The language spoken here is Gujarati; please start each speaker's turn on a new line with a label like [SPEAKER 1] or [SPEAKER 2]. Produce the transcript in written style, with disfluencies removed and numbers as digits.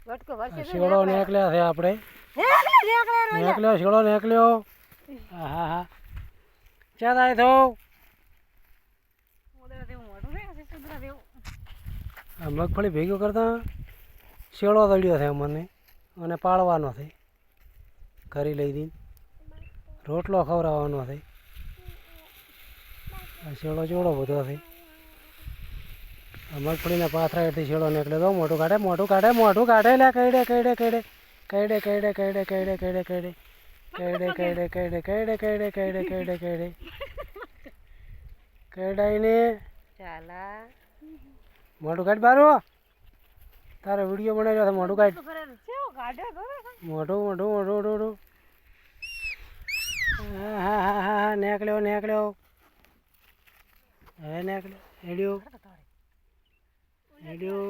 [SPEAKER 1] વટકો વર્ષે
[SPEAKER 2] શેળો નીકળ્યા છે આપણે નીકળ્યો શેળો નીકળ્યો હા હા હા ક્યાં થાય તો આ મગફળી ભેગું કરતા શેળો દળ્યો છે મને અને પાળવાનો છે ઘરે લઈ જઈને રોટલો ખવડાવવાનો છે આ શેળો ચોડો બધો છે આ મગફળીના પાથરા હેઠથી શેળો નીકળે તો મોટું કાઢે લે કઈડે કઈડાઈને
[SPEAKER 1] ચાલા
[SPEAKER 2] મોટું કાઢ બારું તારે વિડીયો બનાવ્યો છે મોટું કાઢ મોટું હા હા હા હા નીકળ્યો હવે નીકળ્યો હેડ્યો